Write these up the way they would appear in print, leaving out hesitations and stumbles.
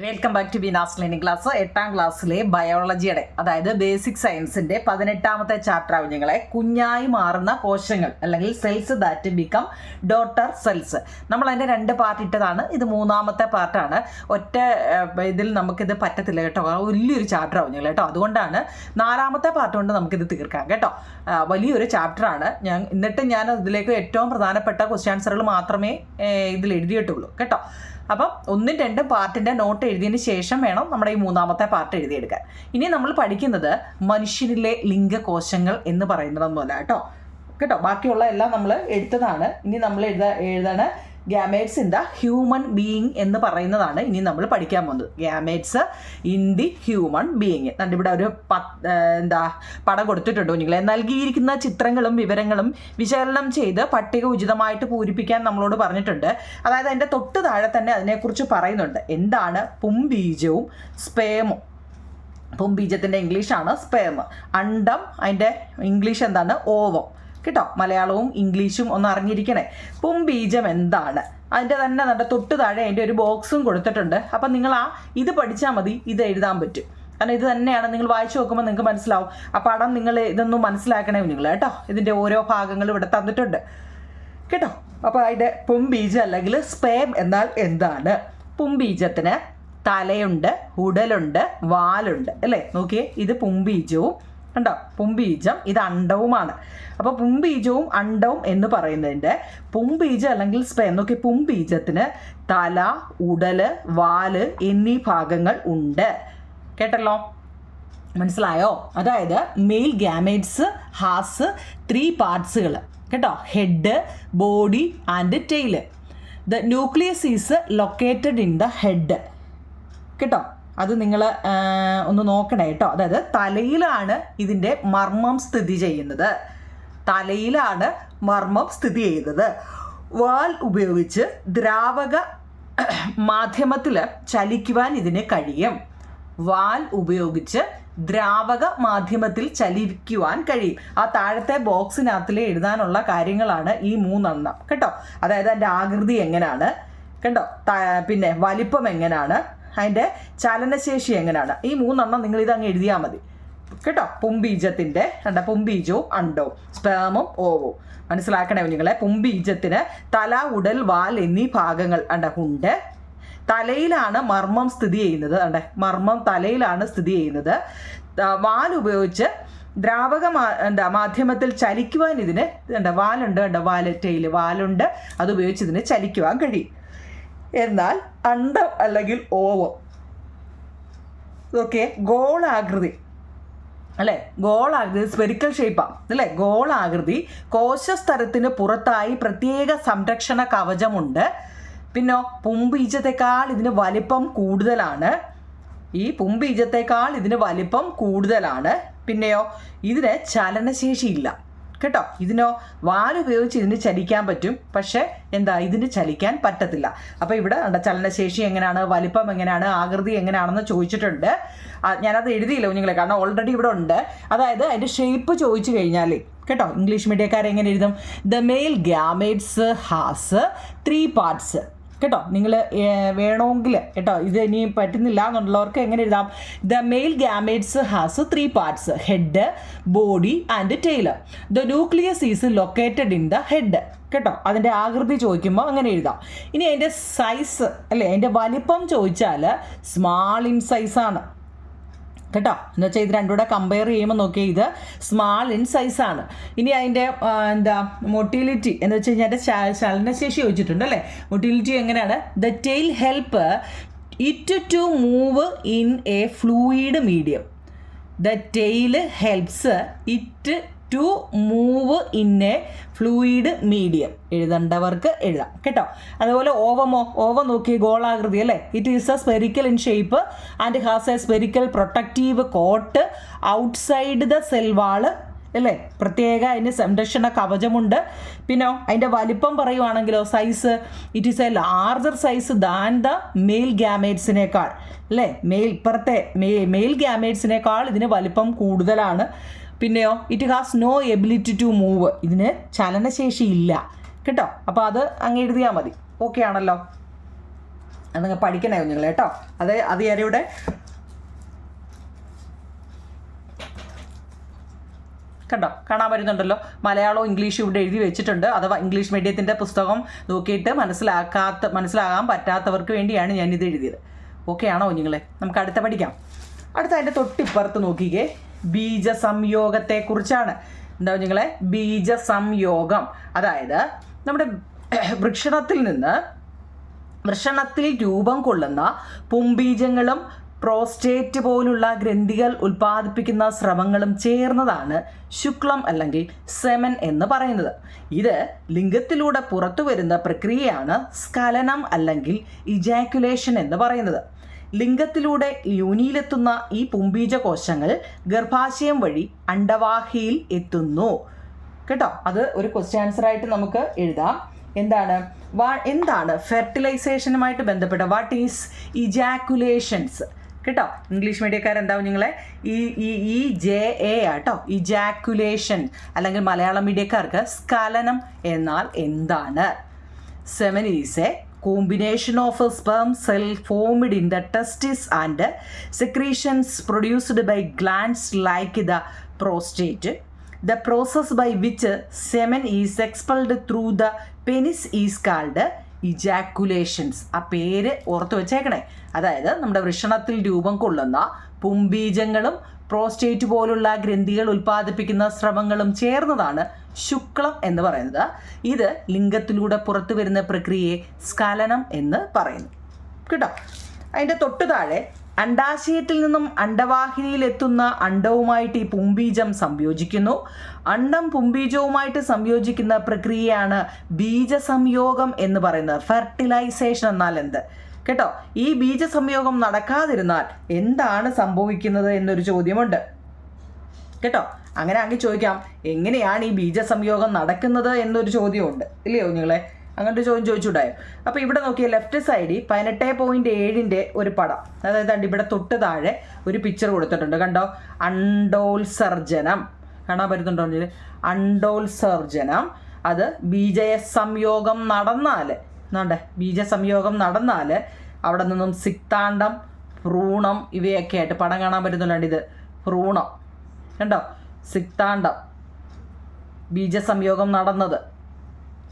Welcome back to Beena's learning class. 8ാം ക്ലാസ്സിലെ ബയോളജിയുടെ അതായത് ബേസിക് സയൻസിന്റെ 18ാമത്തെ ചാപ്റ്റർ ആവുന്നങ്ങളെ കുഞ്ഞായി മാറുന്ന കോശങ്ങൾ അല്ലെങ്കിൽ cells that become daughter cells. നമ്മൾ അതിന്റെ 2 പാർട്ട് ഇട്ടതാണ്. ഇത് 3ാമത്തെ പാർട്ടാണ്. ഒറ്റ ഇതിൽ നമുക്കിത് പറ്റത്തില്ല കേട്ടോ, വലിയൊരു ചാപ്റ്റർ ആവുന്നങ്ങൾ കേട്ടോ. അതുകൊണ്ടാണ് 4ാമത്തെ പാർട്ട് കൊണ്ട് നമുക്കിത് തീർക്കാം കേട്ടോ. വലിയൊരു ചാപ്റ്ററാണ്. എന്നിട്ട് ഞാൻ ഇതിലേക്ക് ഏറ്റവും പ്രധാനപ്പെട്ട ക്വസ്റ്റ്യൻ ആൻസറുകൾ മാത്രമേ ഇതിൽ എഴുതിയിട്ടുള്ളൂ കേട്ടോ. അപ്പം 1, 2 പാർട്ടിൻ്റെ നോട്ട് എഴുതിയതിന് ശേഷം വേണം നമ്മുടെ ഈ 3ാമത്തെ പാർട്ട് എഴുതിയെടുക്കാൻ. ഇനി നമ്മൾ പഠിക്കുന്നത് മനുഷ്യനിലെ ലിംഗകോശങ്ങൾ എന്ന് പറയുന്നതൊന്നുമല്ല കേട്ടോ. ബാക്കിയുള്ള എല്ലാം നമ്മൾ എടുത്തതാണ്. ഇനി നമ്മൾ എഴുതാണ് gametes in the human being എന്ന് പറയുന്നതാണ് ഇനി നമ്മൾ പഠിക്കാൻ പോകുന്നത്. Gametes in the human being. ഇവിടെ ഒരു പടം കൊടുത്തിട്ടുണ്ടോ നിങ്ങളെ. നൽകിയിരിക്കുന്ന ചിത്രങ്ങളും വിവരങ്ങളും വിശകലനം ചെയ്ത് പട്ടിക ഉചിതമായിട്ട് പൂരിപ്പിക്കാൻ നമ്മളോട് പറഞ്ഞിട്ടുണ്ട്. അതായത് അതിൻ്റെ തൊട്ട് താഴെ തന്നെ അതിനെക്കുറിച്ച് പറയുന്നുണ്ട്. എന്താണ് പുംബീജവും സ്പേമും. പുംബീജത്തിൻ്റെ ഇംഗ്ലീഷാണ് സ്പേം. അണ്ടം അതിൻ്റെ ഇംഗ്ലീഷ് എന്താണ്? ഓവം കേട്ടോ. മലയാളവും ഇംഗ്ലീഷും ഒന്ന് അറിഞ്ഞിരിക്കണേ. പുംബീജം എന്താണ് അതിൻ്റെ തന്നെ തൊട്ട് താഴെ അതിൻ്റെ ഒരു ബോക്സും കൊടുത്തിട്ടുണ്ട്. അപ്പം നിങ്ങൾ ഇത് പഠിച്ചാൽ മതി, ഇത് എഴുതാൻ പറ്റും. കാരണം ഇത് തന്നെയാണ് നിങ്ങൾ വായിച്ചു നോക്കുമ്പോൾ നിങ്ങൾക്ക് മനസ്സിലാവും. ആ പടം നിങ്ങൾ ഇതൊന്നും മനസ്സിലാക്കണേ നിങ്ങൾ കേട്ടോ. ഇതിൻ്റെ ഓരോ ഭാഗങ്ങളും ഇവിടെ തന്നിട്ടുണ്ട് കേട്ടോ. അപ്പോൾ അതിൻ്റെ പുംബീജം അല്ലെങ്കിൽ സ്പേം എന്നാൽ എന്താണ്? പുംബീജത്തിന് തലയുണ്ട്, ഉടലുണ്ട്, വാലുണ്ട് അല്ലേ. നോക്കിയേ, ഇത് പുംബീജവും കണ്ടോ. പുംബീജം ഇത് അണ്ടവുമാണ്. അപ്പോൾ പുംബീജവും അണ്ടവും എന്ന് പറയുന്നതിൻ്റെ പുംബീജം അല്ലെങ്കിൽ സ്പേം. നോക്കി, പുംബീജത്തിന് തല, ഉടല്, വാല് എന്നീ ഭാഗങ്ങൾ ഉണ്ട്. കേട്ടല്ലോ, മനസ്സിലായോ? അതായത് മെയിൽ ഗ്യാമേറ്റ്സ് ഹാസ് 3 പാർട്സുകൾ കേട്ടോ. Head, body and tail. The nucleus is located in the head കേട്ടോ. അത് നിങ്ങൾ ഒന്ന് നോക്കണേ കേട്ടോ. അതായത് തലയിലാണ് ഇതിൻ്റെ മർമ്മം സ്ഥിതി ചെയ്യുന്നത്. തലയിലാണ് മർമ്മം സ്ഥിതി ചെയ്യുന്നത്. വാൽ ഉപയോഗിച്ച് ദ്രാവക മാധ്യമത്തിൽ ചലിക്കുവാൻ ഇതിന് കഴിയും. വാൽ ഉപയോഗിച്ച് ദ്രാവക മാധ്യമത്തിൽ ചലിക്കുവാൻ കഴിയും. ആ താഴത്തെ ബോക്സിനകത്തിൽ എഴുതാനുള്ള കാര്യങ്ങളാണ് ഈ 3 കേട്ടോ. അതായത് അതിൻ്റെ ആകൃതി എങ്ങനെയാണ് കണ്ടോ, പിന്നെ വലിപ്പം എങ്ങനെയാണ്, അതിൻ്റെ ചലനശേഷി എങ്ങനെയാണ്. ഈ 3 നിങ്ങൾ ഇതങ്ങ് എഴുതിയാൽ മതി കേട്ടോ. പുംബീജത്തിൻ്റെ പുംബീജവും അണ്ടവും സ്പേമും ഓവവും മനസ്സിലാക്കണേ നിങ്ങളെ. പുംബീജത്തിന് തല, ഉടൽ, വാൽ എന്നീ ഭാഗങ്ങൾ ഉണ്ട്. തലയിലാണ് മർമ്മം സ്ഥിതി ചെയ്യുന്നത്. മർമ്മം തലയിലാണ് സ്ഥിതി ചെയ്യുന്നത്. വാൽ ഉപയോഗിച്ച് ദ്രാവക മാധ്യമത്തിൽ ചലിക്കുവാൻ ഇതിന് വാലുണ്ട്. വാല് ടെയില് വാലുണ്ട്. അതുപയോഗിച്ച് ഇതിന് ചലിക്കുവാൻ കഴിയും. എന്നാൽ അണ്ടം അല്ലെങ്കിൽ ഓവം ഓക്കെ ഗോളാകൃതി അല്ലേ. ഗോളാകൃതി സ്പെരിക്കൽ ഷേപ്പാണ് അല്ലേ. ഗോളാകൃതി കോശസ്തരത്തിന് പുറത്തായി പ്രത്യേക സംരക്ഷണ കവചമുണ്ട്. പിന്നെ പുംബീജത്തെക്കാൾ ഇതിന് വലിപ്പം കൂടുതലാണ്. ഈ പുംബീജത്തെക്കാൾ ഇതിന് വലിപ്പം കൂടുതലാണ്. പിന്നെയോ ഇതിന് ചലനശേഷിയില്ല കേട്ടോ. ഇതിനോ വാലുപയോഗിച്ച് ഇതിന് ചലിക്കാൻ പറ്റും, പക്ഷേ ഇതിന് ചലിക്കാൻ പറ്റത്തില്ല. അപ്പോൾ ഇവിടെ ചലനശേഷി എങ്ങനെയാണ്, വലിപ്പം എങ്ങനെയാണ്, ആകൃതി എങ്ങനെയാണെന്ന് ചോദിച്ചിട്ടുണ്ട്. ഞാനത് എഴുതിയില്ല കുഞ്ഞുങ്ങളെ, കാരണം ഓൾറെഡി ഇവിടെ ഉണ്ട്. അതായത് അതിൻ്റെ ഷേപ്പ് ചോദിച്ചു കഴിഞ്ഞാൽ കേട്ടോ, ഇംഗ്ലീഷ് മീഡിയക്കാർ എങ്ങനെ എഴുതും? The male gametes has 3 parts കേട്ടോ. നിങ്ങൾ വേണമെങ്കിൽ കേട്ടോ, ഇത് ഇനി പറ്റുന്നില്ല എന്നുള്ളവർക്ക് എങ്ങനെ എഴുതാം? The male gametes has 3 parts head, body and tail. The nucleus is located in the head കേട്ടോ. അതിൻ്റെ ആകൃതി ചോദിക്കുമ്പോൾ അങ്ങനെ എഴുതാം. ഇനി അതിൻ്റെ സൈസ് അല്ലേ, അതിൻ്റെ വലിപ്പം ചോദിച്ചാൽ സ്മാൾ ഇൻ സൈസാണ് കേട്ടോ. എന്ന് വെച്ചാൽ ഇത് രണ്ടുകൂടെ കമ്പയർ ചെയ്യുമ്പോൾ നോക്കിയാൽ ഇത് സ്മാൾ ഇൻ സൈസാണ്. ഇനി അതിൻ്റെ മൊട്ടിലിറ്റി എന്ന് വെച്ച് കഴിഞ്ഞാൽ അതിൻ്റെ ചലനശേഷി ചോദിച്ചിട്ടുണ്ട് അല്ലേ. മൊട്ടിലിറ്റി എങ്ങനെയാണ്? The tail help it to move in a fluid medium. The tail helps it to move in a fluid medium. എഴുതേണ്ടവർക്ക് എഴുതാം കേട്ടോ. അതുപോലെ ഓവമോ, ഓവം നോക്കി ഗോളാകൃതി അല്ലേ. It is a spherical in shape and has a spherical protective coat outside the cell wall അല്ലേ. പ്രത്യേക അതിന് സംരക്ഷണ കവചമുണ്ട്. പിന്നെ അതിൻ്റെ വലിപ്പം പറയുവാണെങ്കിലോ size it is a larger size than the male ഗ്യാമേറ്റ്സിനേക്കാൾ അല്ലേ. ഇപ്പുറത്തെ മെയിൽ ഗ്യാമേറ്റ്സിനേക്കാൾ ഇതിന് വലിപ്പം കൂടുതലാണ്. പിന്നെയോ it has no ability to move. ഇതിന് ചലനശേഷി ഇല്ല കേട്ടോ. അപ്പോൾ അത് അങ്ങ് എഴുതിയാൽ മതി. ഓക്കെ ആണല്ലോ. അത് നിങ്ങൾ പഠിക്കണേ കുഞ്ഞുങ്ങൾ കേട്ടോ. അത് ഞാനിവിടെ കണ്ടോ കാണാൻ പറ്റുന്നുണ്ടല്ലോ. മലയാളവും ഇംഗ്ലീഷും ഇവിടെ എഴുതി വെച്ചിട്ടുണ്ട്. അഥവാ ഇംഗ്ലീഷ് മീഡിയത്തിൻ്റെ പുസ്തകം നോക്കിയിട്ട് മനസ്സിലാകാൻ പറ്റാത്തവർക്ക് വേണ്ടിയാണ് ഞാനിത് എഴുതിയത്. ഓക്കെ ആണോ കുഞ്ഞുങ്ങളെ? നമുക്ക് അടുത്ത പഠിക്കാം. അടുത്ത അതിൻ്റെ തൊട്ടിപ്പുറത്ത് നോക്കിക്കേ, ബീജസംയോഗത്തെക്കുറിച്ചാണ്. എന്താ കുഞ്ഞുങ്ങളെ? ബീജസംയോഗം അതായത് നമ്മുടെ വൃഷണത്തിൽ രൂപം കൊള്ളുന്ന പുംബീജങ്ങളും പ്രോസ്റ്റേറ്റ് പോലുള്ള ഗ്രന്ഥികൾ ഉൽപ്പാദിപ്പിക്കുന്ന സ്രവങ്ങളും ചേർന്നതാണ് ശുക്ലം അല്ലെങ്കിൽ സെമൻ എന്ന് പറയുന്നത്. ഇത് ലിംഗത്തിലൂടെ പുറത്തു വരുന്ന പ്രക്രിയയാണ് സ്ഖലനം അല്ലെങ്കിൽ ഇജാക്കുലേഷൻ എന്ന് പറയുന്നത്. ലിംഗത്തിലൂടെ യോനിയിലെത്തുന്ന ഈ പുംബീജ കോശങ്ങൾ ഗർഭാശയം വഴി അണ്ഡവാഹിയിൽ എത്തുന്നു. കേട്ടോ, അത് ഒരു ക്വസ്റ്റ്യൻ ആൻസർ ആയിട്ട് നമുക്ക് എഴുതാം. എന്താണ് ഫെർട്ടിലൈസേഷനുമായിട്ട് ബന്ധപ്പെട്ട വാട്ട് ഈസ് ഇജാക്കുലേഷൻസ്? കേട്ടോ, ഇംഗ്ലീഷ് മീഡിയക്കാരെന്താവും നിങ്ങളെ EJA ആട്ടോ, ഇജാക്കുലേഷൻ. അല്ലെങ്കിൽ മലയാളം മീഡിയക്കാർക്ക് സ്ഖലനം എന്നാൽ എന്താണ്? Semen is A combination of a sperm cell formed in the testis and secretions produced by glands like the prostate. The process by which semen is expelled through the penis is called ejaculations. ആ പേര് ഓർത്ത് വെച്ചേക്കണേ. അതായത് നമ്മുടെ വൃഷണത്തിൽ രൂപം കൊള്ളുന്ന പുംബീജങ്ങളും prostate പോലുള്ള ഗ്രന്ഥികൾ ഉൽപ്പാദിപ്പിക്കുന്ന സ്രവങ്ങളും ചേർന്നതാണ് ശുക്ലം എന്ന് പറയുന്നത്. ഇത് ലിംഗത്തിലൂടെ പുറത്തു വരുന്ന പ്രക്രിയയെ സ്ഖലനം എന്ന് പറയുന്നു. കേട്ടോ, അതിൻ്റെ തൊട്ടു താഴെ അണ്ഡാശയത്തിൽ നിന്നും അണ്ഡവാഹിനിയിലെത്തുന്ന അണ്ഡവുമായിട്ട് ഈ പുംബീജം സംയോജിക്കുന്നു. അണ്ഡം പുംബീജവുമായിട്ട് സംയോജിക്കുന്ന പ്രക്രിയയാണ് ബീജസംയോഗം എന്ന് പറയുന്നത്. ഫെർട്ടിലൈസേഷൻ എന്നാൽ എന്ത്? കേട്ടോ, ഈ ബീജസംയോഗം നടക്കാതിരുന്നാൽ എന്താണ് സംഭവിക്കുന്നത് എന്നൊരു ചോദ്യമുണ്ട്. കേട്ടോ, അങ്ങനെ അങ്ങ് ചോദിക്കാം, എങ്ങനെയാണ് ഈ ബീജസംയോഗം നടക്കുന്നത് എന്നൊരു ചോദ്യമുണ്ട്, ഇല്ലയോ നിങ്ങളെ? അങ്ങനത്തെ ചോദ്യം ചോദിച്ചുണ്ടായോ? അപ്പോൾ ഇവിടെ നോക്കിയാൽ ലെഫ്റ്റ് സൈഡിൽ 18.7 ഒരു പടം, അതായത് ഇവിടെ തൊട്ട് താഴെ ഒരു പിക്ചർ കൊടുത്തിട്ടുണ്ട്. കണ്ടോ, അണ്ടോത്സർജനം കാണാൻ പറ്റുന്നുണ്ടോ? അണ്ടോത്സർജനം അത് ബീജസംയോഗം നടന്നാൽ അവിടെ നിന്നും സിക്താണ്ഡം, ഭ്രൂണം ഇവയൊക്കെ ആയിട്ട് പടം കാണാൻ പറ്റുന്നുണ്ട്. ഇത് ഭ്രൂണം കണ്ടോ, സിക്താണ്ഡം, ബീജസംയോഗം നടന്നത്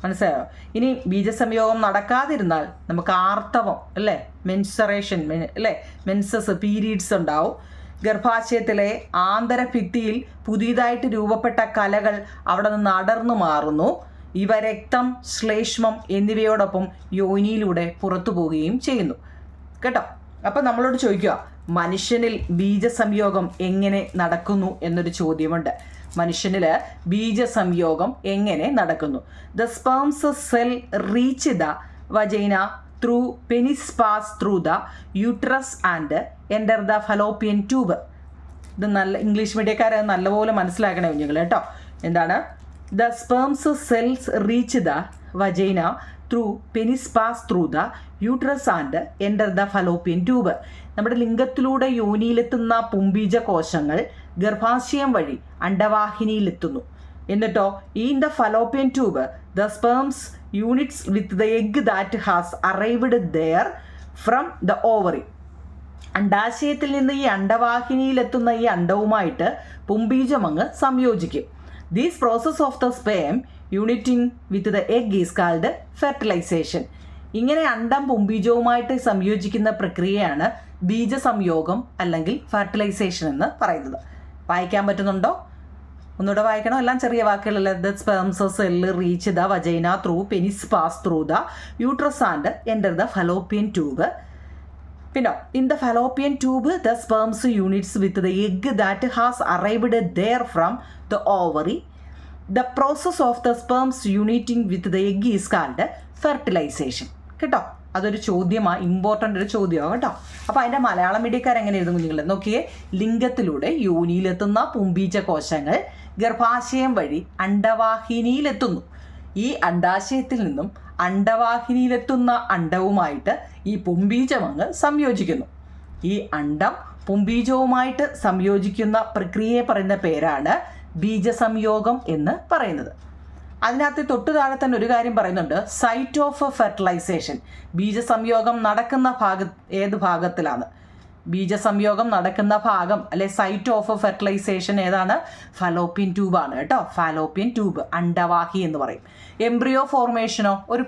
മനസ്സിലായോ? ഇനി ബീജസംയോഗം നടക്കാതിരുന്നാൽ നമുക്ക് ആർത്തവം അല്ലേ, മെൻസറേഷൻ അല്ലേ, മെൻസസ് പീരീഡ്സ് ഉണ്ടാവും. ഗർഭാശയത്തിലെ ആന്തരഭിത്തിയിൽ പുതിയതായിട്ട് രൂപപ്പെട്ട കലകൾ അവിടെ നിന്ന് അടർന്നു മാറുന്നു. ഇവ രക്തം, ശ്ലേഷ്മം എന്നിവയോടൊപ്പം യോനിയിലൂടെ പുറത്തു പോവുകയും ചെയ്യുന്നു. കേട്ടോ, അപ്പം നമ്മളോട് ചോദിക്കുക, മനുഷ്യനിൽ ബീജസംയോഗം എങ്ങനെ നടക്കുന്നു എന്നൊരു ചോദ്യമുണ്ട്. മനുഷ്യനിൽ ബീജസംയോഗം എങ്ങനെ നടക്കുന്നു? The sperms cell reach the vagina through penis pass through the uterus and enter the fallopian tube. ഇത് നല്ല ഇംഗ്ലീഷ് മീഡിയക്കാരെ നല്ലപോലെ മനസ്സിലാക്കണേ കുഞ്ഞുങ്ങൾ കേട്ടോ. എന്താണ്? The sperms cells reach the vagina through penis pass through the uterus and enter the fallopian tube. നമ്മുടെ ലിംഗത്തിലൂടെ യോനിയിലെത്തുന്ന പുംബീജ കോശങ്ങൾ ഗർഭാശയം വഴി അണ്ഡവാഹിനിയിലെത്തുന്നു. എന്നിട്ടോ in the fallopian tube the sperms unites with the egg that has arrived there from the ovary. അണ്ഡാശയത്തിൽ നിന്ന് ഈ അണ്ഡവാഹിനിയിലെത്തുന്ന ഈ അണ്ഡവുമായിട്ട് പുംബീജം അങ്ങ് സംയോജിക്കും. This process of the sperm uniting with the egg is called fertilisation. ഇങ്ങനെ അണ്ഡം പുംബീജവുമായിട്ട് സംയോജിക്കുന്ന പ്രക്രിയയാണ് ബീജസംയോഗം അല്ലെങ്കിൽ ഫെർട്ടിലൈസേഷൻ എന്ന് പറയുന്നത്. വായിക്കാൻ പറ്റുന്നുണ്ടോ? ഒന്നുകൂടെ വായിക്കണം. എല്ലാം ചെറിയ വാക്കുകളല്ലേ. The sperms cell reach the vagina through penis pass through the uterus and enter the fallopian tube. പിന്നെ in the fallopian tube the sperms unites with the egg that has arrived there from the ovary. The process of the sperms uniting with the egg is called fertilisation. കേട്ടോ, അതൊരു ചോദ്യമാണ്, important ഒരു ചോദ്യമാണ് കേട്ടോ. അപ്പോൾ അതിൻ്റെ മലയാളം മീഡിയക്കാരെങ്ങനെ എഴുതും കുഞ്ഞുങ്ങളെ? നോക്കിയേ, ലിംഗത്തിലൂടെ യോനിയിലെത്തുന്ന പുംബീജ കോശങ്ങൾ ഗർഭാശയം വഴി അണ്ഡവാഹിനിയിലെത്തുന്നു. ഈ അണ്ഡാശയത്തിൽ നിന്നും അണ്ഡവാഹിനിയിലെത്തുന്ന അണ്ഡവുമായിട്ട് ഈ പുംബീജം അങ്ങ് സംയോജിക്കുന്നു. ഈ അണ്ഡം പുംബീജവുമായിട്ട് സംയോജിക്കുന്ന പ്രക്രിയയെ പറയുന്ന പേരാണ് ബീജസംയോഗം എന്ന് പറയുന്നത്. അതിനകത്ത് തൊട്ടു താഴെ തന്നെ ഒരു കാര്യം പറയുന്നുണ്ട്, സൈറ്റ് ഓഫ് ഫെർട്ടിലൈസേഷൻ. ബീജസംയോഗം നടക്കുന്ന ഏത് ഭാഗത്തിലാണ്? ബീജസംയോഗം നടക്കുന്ന ഭാഗം അല്ലെ സൈറ്റ് ഓഫ് ഫെർട്ടിലൈസേഷൻ ഏതാണ്? ഫലോപ്പിയൻ ട്യൂബാണ് കേട്ടോ. ഫാലോപ്പിയൻ ട്യൂബ്, അണ്ടവാഹി എന്ന് പറയും. എംബ്രിയോ ഫോർമേഷനോ, ഒരു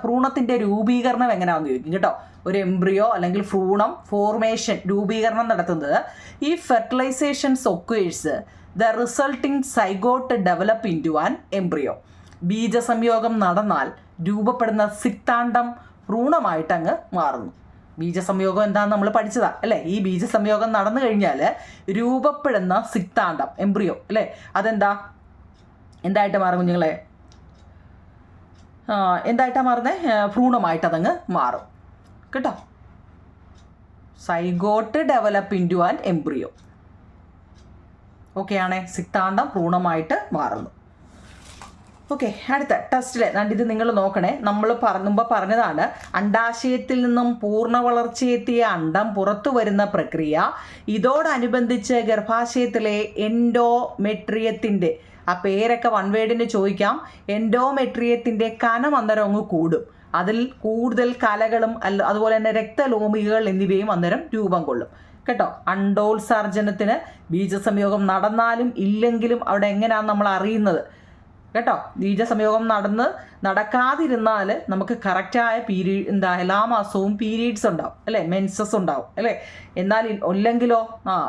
ഭ്രൂണത്തിൻ്റെ രൂപീകരണം എങ്ങനെയാണെന്ന് ചോദിക്കും കേട്ടോ. ഒരു എംബ്രിയോ അല്ലെങ്കിൽ ഭ്രൂണം ഫോർമേഷൻ, രൂപീകരണം നടത്തുന്നത് ഈ fertilisations occurs the resulting zygote develop into an embryo. ബീജസംയോഗം നടന്നാൽ രൂപപ്പെടുന്ന സിക്താണ്ഡം ഭ്രൂണമായിട്ട് അങ്ങ് മാറുന്നു. ബീജസംയോഗം എന്താണെന്ന് നമ്മൾ പഠിച്ചതാ അല്ലേ. ഈ ബീജസംയോഗം നടന്നു കഴിഞ്ഞാൽ രൂപപ്പെടുന്ന സിക്താണ്ഡം എംബ്രിയോ അല്ലേ, എന്തായിട്ട് മാറും കുഞ്ഞുങ്ങളെ? എന്തായിട്ടാണ് മാറുന്നത്? ഭ്രൂണമായിട്ട് അതങ്ങ് മാറും കേട്ടോ. Zygote develop into an embryo. Okay ആണേ, സിക്താണ്ഡം ഭ്രൂണമായിട്ട് മാറുന്നു. ഓക്കെ, അടുത്ത ടെസ്റ്റിൽ ഇത് നിങ്ങൾ നോക്കണേ. നമ്മൾ മുമ്പ് പറഞ്ഞതാണ്, അണ്ടാശയത്തിൽ നിന്നും പൂർണ്ണ വളർച്ചയെത്തിയ അണ്ടം പുറത്തു വരുന്ന പ്രക്രിയ. ഇതോടനുബന്ധിച്ച് ഗർഭാശയത്തിലെ എൻഡോമെട്രിയത്തിൻ്റെ, ആ പേരൊക്കെ വൺ വേർഡിന് ചോദിക്കാം, എൻഡോമെട്രിയത്തിൻ്റെ കനം അന്നേരം അങ്ങ് കൂടും. അതിൽ കൂടുതൽ കലകളും അതുപോലെ തന്നെ രക്തലോമികൾ എന്നിവയും അന്നേരം രൂപം കൊള്ളും കേട്ടോ. അണ്ടോത്സർജനത്തിന് ബീജസംയോഗം നടന്നാലും ഇല്ലെങ്കിലും അവിടെ എങ്ങനെയാണ് നമ്മൾ അറിയുന്നത് കേട്ടോ. ബീജസംയോഗം നടക്കാതിരുന്നാൽ നമുക്ക് കറക്റ്റായ എല്ലാ മാസവും പീരീഡ്സ് ഉണ്ടാവും അല്ലേ, മെൻസസ് ഉണ്ടാവും അല്ലേ. എന്നാൽ ഇല്ലെങ്കിലോ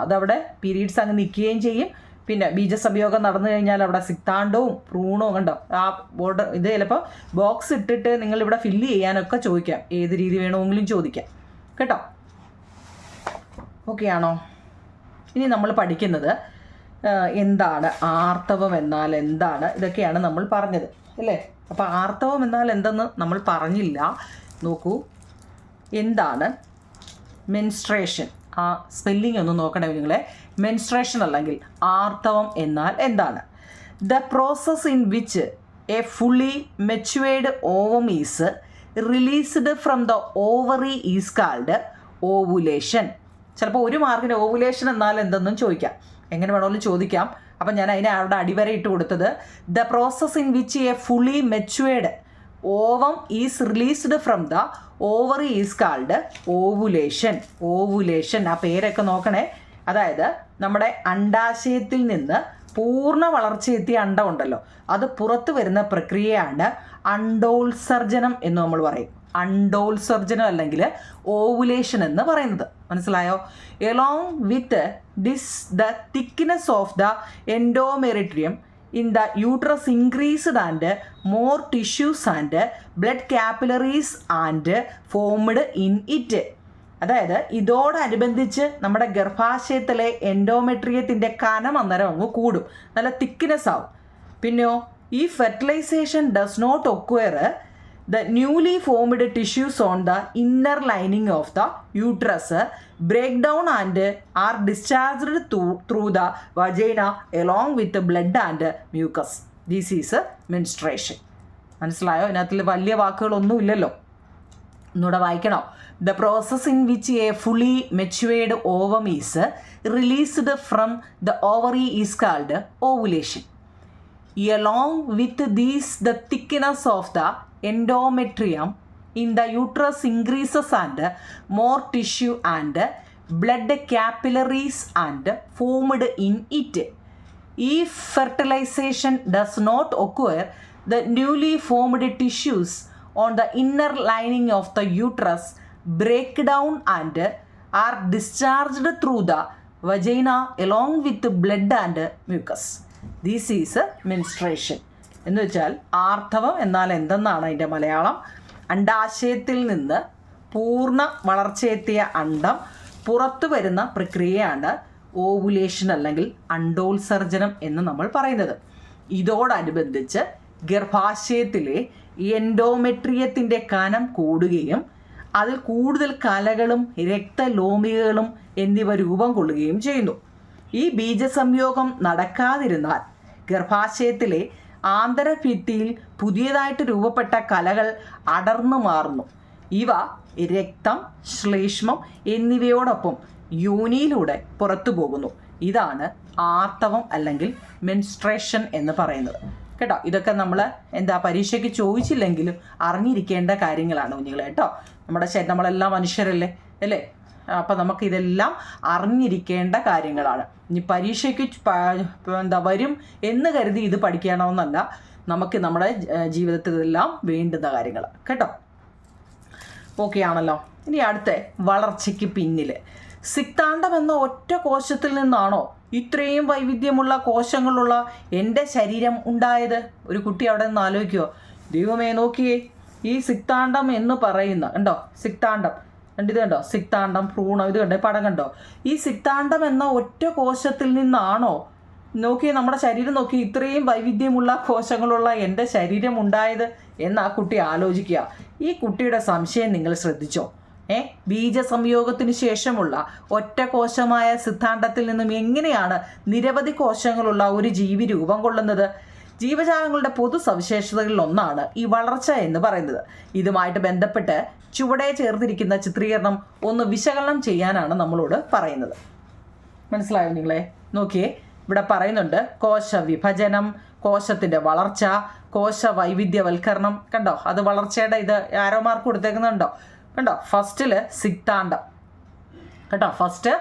അതവിടെ പീരീഡ്സ് അങ്ങ് നിൽക്കുകയും ചെയ്യും. പിന്നെ ബീജസംയോഗം നടന്നു കഴിഞ്ഞാൽ അവിടെ സിക്താണ്ഡവും ഭ്രൂണവും കണ്ടോ. ആ ബോർഡർ ഇത് ചിലപ്പോൾ ബോക്സ് ഇട്ടിട്ട് നിങ്ങളിവിടെ ഫില്ല് ചെയ്യാനൊക്കെ ചോദിക്കാം, ഏത് രീതി വേണമെങ്കിലും ചോദിക്കാം കേട്ടോ. ഓക്കെ ആണോ? ഇനി നമ്മൾ പഠിക്കുന്നത് എന്താണ് ആർത്തവം എന്നാൽ എന്താണ്, ഇതൊക്കെയാണ് നമ്മൾ പറഞ്ഞത് അല്ലേ. അപ്പോൾ ആർത്തവം എന്നാൽ എന്തെന്ന് നമ്മൾ പറഞ്ഞില്ല. നോക്കൂ, എന്താണ് മെൻസ്ട്രേഷൻ? ആ സ്പെല്ലിംഗ് ഒന്ന് നോക്കണേ നിങ്ങളെ. മെൻസ്ട്രേഷൻ അല്ലെങ്കിൽ ആർത്തവം എന്നാൽ എന്താണ്? The process in which A fully matured ovum is released from the ovary is called ovulation. ചിലപ്പോൾ ഒരു മാർക്കിന് ഓവുലേഷൻ എന്നാൽ എന്തെന്നും ചോദിക്കാം, എങ്ങനെ വേണമെങ്കിലും ചോദിക്കാം. അപ്പം ഞാൻ അവിടെ അടിവര ഇട്ട് കൊടുത്തത് the process in which A fully matured ovum is released from the ovary is called ovulation. Ovulation, ആ പേരൊക്കെ നോക്കണേ. അതായത് നമ്മുടെ അണ്ടാശയത്തിൽ നിന്ന് പൂർണ്ണ വളർച്ചയെത്തിയ അണ്ടം ഉണ്ടല്ലോ, അത് പുറത്തു വരുന്ന പ്രക്രിയയാണ് അണ്ടോത്സർജനം എന്ന് നമ്മൾ പറയും. അണ്ടോത്സർജനം അല്ലെങ്കിൽ ഓവുലേഷൻ എന്ന് പറയുന്നത് മനസ്സിലായോ? Along with this the thickness of the endometrium in the uterus increased and more tissues and blood capillaries and formed in it. അതായത് ഇതോടനുബന്ധിച്ച് നമ്മുടെ ഗർഭാശയത്തിലെ എൻഡോമെട്രിയത്തിൻ്റെ കനം അന്നേരം അങ്ങ് കൂടും, നല്ല തിക്നെസ് ആവും. പിന്നെയോ ഈ fertilisation does not occur the newly formed tissues on the inner lining of the uterus break down and are discharged through the vagina along with the blood and mucus. This is menstruation. മനസ്സിലായോ? ഇതിനകത്തിൽ വലിയ വാക്കുകളൊന്നും ഇല്ലല്ലോ, ഒന്നുകൂടെ വായിക്കണോ? The process in which a fully matured ovum is released from the ovary is called ovulation. Along with this, the thickness of the endometrium in the uterus increases and more tissue and blood capillaries and formed in it. If fertilization does not occur, the newly formed tissues on the inner lining of the uterus break down and are discharged through the vagina along with blood and mucus. This is menstruation. എന്ന് വെച്ചാൽ ആർത്തവം എന്നാൽ എന്തെന്നാണ് അതിൻ്റെ മലയാളം. അണ്ടാശയത്തിൽ നിന്ന് പൂർണ്ണ വളർച്ചയെത്തിയ അണ്ടം പുറത്തു വരുന്ന പ്രക്രിയയാണ് ഓവുലേഷൻ അല്ലെങ്കിൽ അണ്ടോത്സർജനം എന്ന് നമ്മൾ പറയുന്നത്. ഇതോടനുബന്ധിച്ച് ഗർഭാശയത്തിലെ എൻഡോമെട്രിയത്തിൻ്റെ കനം കൂടുകയും അതിൽ കൂടുതൽ കലകളും രക്തലോമികകളും എന്നിവ രൂപം കൊള്ളുകയും ചെയ്യുന്നു. ഈ ബീജസംയോഗം നടക്കാതിരുന്നാൽ ഗർഭാശയത്തിലെ ആന്തരഭിത്തിയിൽ പുതിയതായിട്ട് രൂപപ്പെട്ട കലകൾ അടർന്നു മാറുന്നു. ഇവ രക്തം, ശ്ലേഷ്മം എന്നിവയോടൊപ്പം യോനിയിലൂടെ പുറത്തു പോകുന്നു. ഇതാണ് ആർത്തവം അല്ലെങ്കിൽ മെൻസ്ട്രേഷൻ എന്ന് പറയുന്നത് കേട്ടോ. ഇതൊക്കെ നമ്മൾ പരീക്ഷയ്ക്ക് ചോദിച്ചില്ലെങ്കിലും അറിഞ്ഞിരിക്കേണ്ട കാര്യങ്ങളാണ് കുഞ്ഞുങ്ങളെ കേട്ടോ. നമ്മളെല്ലാം മനുഷ്യരല്ലേ അല്ലേ? അപ്പം നമുക്കിതെല്ലാം അറിഞ്ഞിരിക്കേണ്ട കാര്യങ്ങളാണ്. ഇനി പരീക്ഷയ്ക്ക് വരും എന്ന് കരുതി ഇത് പഠിക്കണമെന്നല്ല, നമുക്ക് നമ്മുടെ ജീവിതത്തിൽ ഇതെല്ലാം വേണ്ടുന്ന കാര്യങ്ങൾ കേട്ടോ. ഓക്കെ ആണല്ലോ. ഇനി അടുത്ത വളർച്ചയ്ക്ക് പിന്നിൽ സിക്താണ്ഡം എന്ന ഒറ്റ കോശത്തിൽ നിന്നാണോ ഇത്രയും വൈവിധ്യമുള്ള കോശങ്ങളുള്ള എൻ്റെ ശരീരം ഉണ്ടായത്? ഒരു കുട്ടി അവിടെ നിന്ന് ആലോചിക്കുമോ? ദൈവമേ നോക്കിയേ, ഈ സിക്താണ്ഡം എന്ന് പറയുന്ന കണ്ടോ, സിക്താണ്ഡം ഇത് കണ്ടോ, സിക്താണ്ഡം ഭ്രൂണം, ഇത് കണ്ടോ പടം കണ്ടോ? ഈ സിക്താണ്ഡം എന്ന ഒറ്റ കോശത്തിൽ നിന്നാണോ നോക്കിയേ നമ്മുടെ ശരീരം നോക്കി ഇത്രയും വൈവിധ്യമുള്ള കോശങ്ങളുള്ള എൻ്റെ ശരീരം ഉണ്ടായത് എന്ന് ആ കുട്ടി ആലോചിക്കുക. ഈ കുട്ടിയുടെ സംശയം നിങ്ങൾ ശ്രദ്ധിച്ചോ? ബീജസംയോഗത്തിന് ശേഷമുള്ള ഒറ്റ കോശമായ സിദ്ധാന്തത്തിൽ നിന്നും എങ്ങനെയാണ് നിരവധി കോശങ്ങളുള്ള ഒരു ജീവി രൂപം കൊള്ളുന്നത്? ജീവജാലങ്ങളുടെ പൊതു സവിശേഷതകളിൽ ഒന്നാണ് ഈ വളർച്ച എന്ന് പറയുന്നത്. ഇതുമായിട്ട് ബന്ധപ്പെട്ട് ചുവടെ ചേർത്തിരിക്കുന്ന ചിത്രീകരണം ഒന്ന് വിശകലനം ചെയ്യാനാണ് നമ്മളോട് പറയുന്നത്. മനസ്സിലായോ നിങ്ങളെ? നോക്കിയേ, ഇവിടെ പറയുന്നുണ്ട് കോശ വിഭജനം, കോശത്തിൻ്റെ വളർച്ച, കോശ വൈവിധ്യവൽക്കരണം. കണ്ടോ, അത് വളർച്ചയുടെ ഇത് ആരോ മാർക്ക് കൊടുത്തേക്കുന്നുണ്ടോ? കണ്ടോ, ഫസ്റ്റിൽ സിക്താണ്ഡം കേട്ടോ, ഫസ്റ്റ്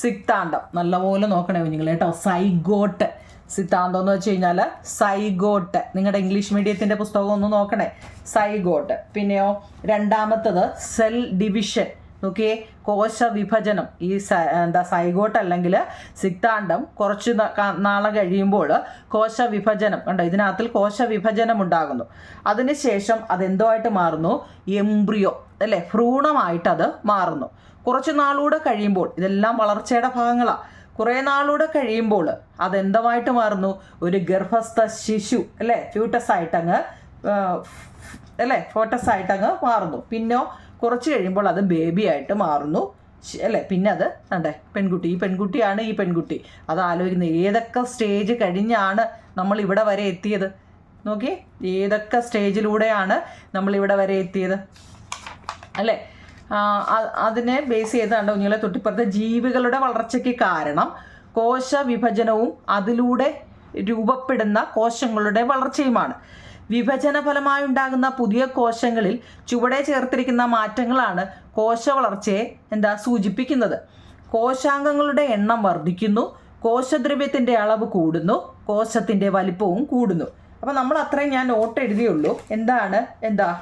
സിക്താണ്ഡം നല്ലപോലെ നോക്കണേ കുഞ്ഞുങ്ങൾ കേട്ടോ. സൈഗോട്ട്, സിദ്ധാന്തം എന്ന് വെച്ച് കഴിഞ്ഞാൽ സൈഗോട്ട്. നിങ്ങളുടെ ഇംഗ്ലീഷ് മീഡിയത്തിൻ്റെ പുസ്തകം ഒന്ന് നോക്കണേ, സൈഗോട്ട്. പിന്നെയോ രണ്ടാമത്തത് സെൽ ഡിവിഷൻ. നോക്കിയേ, കോശ വിഭജനം. ഈ സൈഗോട്ട് അല്ലെങ്കിൽ സിക്താണ്ഡം കുറച്ച് നാളെ കഴിയുമ്പോൾ കോശ വിഭജനം കണ്ടോ, ഇതിനകത്തിൽ കോശ വിഭജനം ഉണ്ടാകുന്നു. അതിനുശേഷം അതെന്തോ ആയിട്ട് മാറുന്നു? എംബ്രിയോ അല്ലേ, ഭ്രൂണമായിട്ട് അത് മാറുന്നു. കുറച്ച് നാളൂടെ കഴിയുമ്പോൾ, ഇതെല്ലാം വളർച്ചയുടെ ഭാഗങ്ങളാണ്, കുറേ നാളൂടെ കഴിയുമ്പോൾ അതെന്തമായിട്ട് മാറുന്നു? ഒരു ഗർഭസ്ഥ ശിശു അല്ലേ, ഫ്യൂട്ടസായിട്ടങ്ങ് ഫോട്ടസായിട്ടങ്ങ് മാറുന്നു. പിന്നെ കുറച്ച് കഴിയുമ്പോൾ അത് ബേബി ആയിട്ട് മാറുന്നു അല്ലേ. പിന്നെ അത് പെൺകുട്ടി, ഈ പെൺകുട്ടിയാണ് ഈ പെൺകുട്ടി. അത് ആലോചിക്കുന്നത് ഏതൊക്കെ സ്റ്റേജ് കഴിഞ്ഞാണ് നമ്മൾ ഇവിടെ വരെ എത്തിയത്? നോക്കിയേ, ഏതൊക്കെ സ്റ്റേജിലൂടെയാണ് നമ്മളിവിടെ വരെ എത്തിയത് അല്ലേ. അതിനെ ബേസ് ചെയ്താണ് കുഞ്ഞുങ്ങളെ തൊട്ടിപ്പുറത്തെ ജീവികളുടെ വളർച്ചയ്ക്ക് കാരണം കോശ വിഭജനവും അതിലൂടെ രൂപപ്പെടുന്ന കോശങ്ങളുടെ വളർച്ചയുമാണ്. വിഭജന ഫലമായി ഉണ്ടാകുന്ന പുതിയ കോശങ്ങളിൽ ചുവടെ ചേർത്തിരിക്കുന്ന മാറ്റങ്ങളാണ് കോശ വളർച്ചയെ സൂചിപ്പിക്കുന്നത്. കോശാംഗങ്ങളുടെ എണ്ണം വർദ്ധിക്കുന്നു, കോശദ്രവ്യത്തിൻ്റെ അളവ് കൂടുന്നു, കോശത്തിൻ്റെ വലിപ്പവും കൂടുന്നു. അപ്പം നമ്മൾ അത്രയും ഞാൻ നോട്ട് എഴുതിയുള്ളൂ.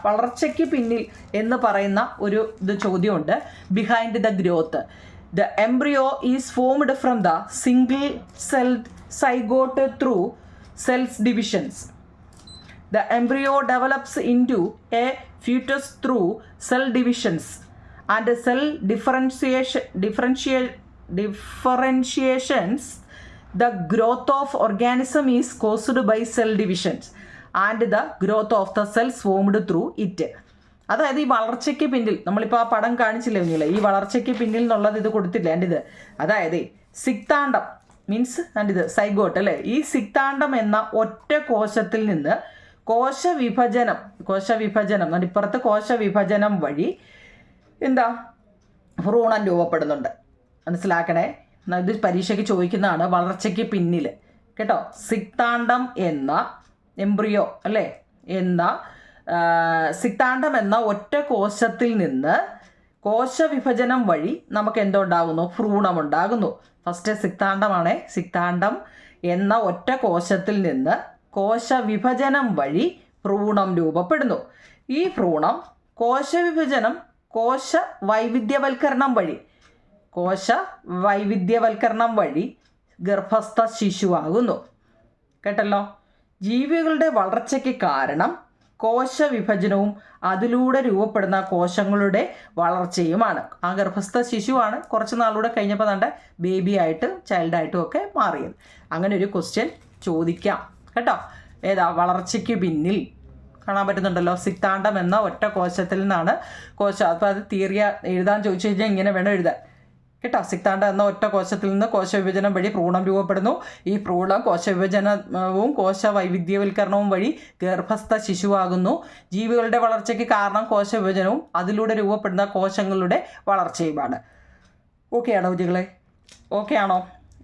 വളർച്ചയ്ക്ക് പിന്നിൽ എന്ന് പറയുന്ന ഒരു ചോദ്യമുണ്ട്. Behind the growth, the embryo is formed from the single celled zygote through cells divisions. The embryo develops into a fetus through cell divisions and cell differentiations. The growth of organism is caused by cell divisions and the growth of the cells formed through it. അതായത് ഈ വളർച്ചയ്ക്ക് പിന്നിൽ നമ്മളിപ്പോൾ ആ പടം കാണിച്ചില്ലേ കുഞ്ഞില്ലേ, ഈ വളർച്ചയ്ക്ക് പിന്നിൽ എന്നുള്ളത് ഇത് കൊടുത്തില്ല. ഇത് അതായത് സിക്താണ്ഡം മീൻസ് ഇത് സൈഗോട്ട് അല്ലേ. ഈ സിക്താണ്ഡം എന്ന ഒറ്റ കോശത്തിൽ നിന്ന് കോശവിഭജനം ഇപ്പുറത്ത് കോശവിഭജനം വഴി ഭ്രൂണം രൂപപ്പെടുന്നുണ്ട്. മനസ്സിലാക്കണേ, ഇത് പരീക്ഷയ്ക്ക് ചോദിക്കുന്നതാണ്. വളർച്ചയ്ക്ക് പിന്നിൽ കേട്ടോ, സിക്താണ്ഡം എന്ന എംബ്രിയോ അല്ലേ സിക്താണ്ഡം എന്ന ഒറ്റ കോശത്തിൽ നിന്ന് കോശവിഭജനം വഴി നമുക്ക് എന്തുണ്ടാകുന്നു? ഭ്രൂണം ഉണ്ടാകുന്നു. ഫസ്റ്റ് സിക്താണ്ഡമാണേ. സിക്താണ്ഡം എന്ന ഒറ്റ കോശത്തിൽ നിന്ന് കോശവിഭജനം വഴി ഭ്രൂണം രൂപപ്പെടുന്നു. ഈ ഭ്രൂണം കോശവിഭജനം കോശ വൈവിധ്യവൽക്കരണം വഴി ഗർഭസ്ഥ ശിശുവാകുന്നു. കേട്ടല്ലോ. ജീവികളുടെ വളർച്ചയ്ക്ക് കാരണം കോശവിഭജനവും അതിലൂടെ രൂപപ്പെടുന്ന കോശങ്ങളുടെ വളർച്ചയുമാണ്. ആ ഗർഭസ്ഥ ശിശുവാണ് കുറച്ച് നാളൂടെ കഴിഞ്ഞപ്പോൾ ബേബിയായിട്ട് ചൈൽഡായിട്ടും ഒക്കെ മാറിയത്. അങ്ങനെ ഒരു ക്വസ്റ്റ്യൻ ചോദിക്കാം കേട്ടോ. വളർച്ചയ്ക്ക് പിന്നിൽ കാണാൻ പറ്റുന്നുണ്ടല്ലോ, സിക്താണ്ഡം എന്ന ഒറ്റ കോശത്തിൽ നിന്നാണ് അപ്പോൾ അത് തിയറി എഴുതാൻ ചോദിച്ചു കഴിഞ്ഞാൽ ഇങ്ങനെ വേണം എഴുതാൻ കേട്ടോ. സിക്താണ്ഡം എന്ന ഒറ്റ കോശത്തിൽ നിന്ന് കോശവിഭജനം വഴി ഭ്രൂണം രൂപപ്പെടുന്നു. ഈ ഭ്രൂണം കോശവിഭജനവും കോശ വൈവിധ്യവൽക്കരണവും വഴി ഗർഭസ്ഥ ശിശുവാകുന്നു. ജീവികളുടെ വളർച്ചയ്ക്ക് കാരണം കോശവിഭജനവും അതിലൂടെ രൂപപ്പെടുന്ന കോശങ്ങളുടെ വളർച്ചയുമാണ്. ഓക്കെ ആണോ കുട്ടികളെ? ഓക്കെ ആണോ?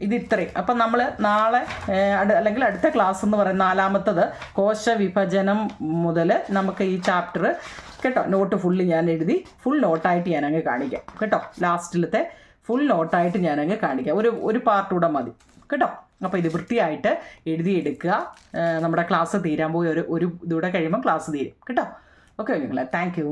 ഇത് ഇത്രയും. അപ്പം നമ്മൾ നാളെ അല്ലെങ്കിൽ അടുത്ത ക്ലാസ് എന്ന് പറയുന്ന 4-മത്തത് കോശവിഭജനം മുതൽ നമുക്ക് ഈ ചാപ്റ്റർ കേട്ടോ നോട്ട് ഫുള്ള് ഞാൻ എഴുതി ഫുൾ നോട്ടായിട്ട് ഞാനങ്ങ് കാണിക്കാം കേട്ടോ. ലാസ്റ്റിലത്തെ ഫുൾ നോട്ടായിട്ട് ഞാനങ്ങ് കാണിക്കാം. ഒരു പാർട്ട് മതി കേട്ടോ. അപ്പോൾ ഇത് വൃത്തിയായിട്ട് എഴുതിയെടുക്കുക. നമ്മുടെ ക്ലാസ് തീരാൻ പോയി ഒരു ഇതൂടെ കഴിയുമ്പോൾ ക്ലാസ് തീരും കേട്ടോ. ഓക്കെ കുഞ്ഞുങ്ങളെ, താങ്ക് യു.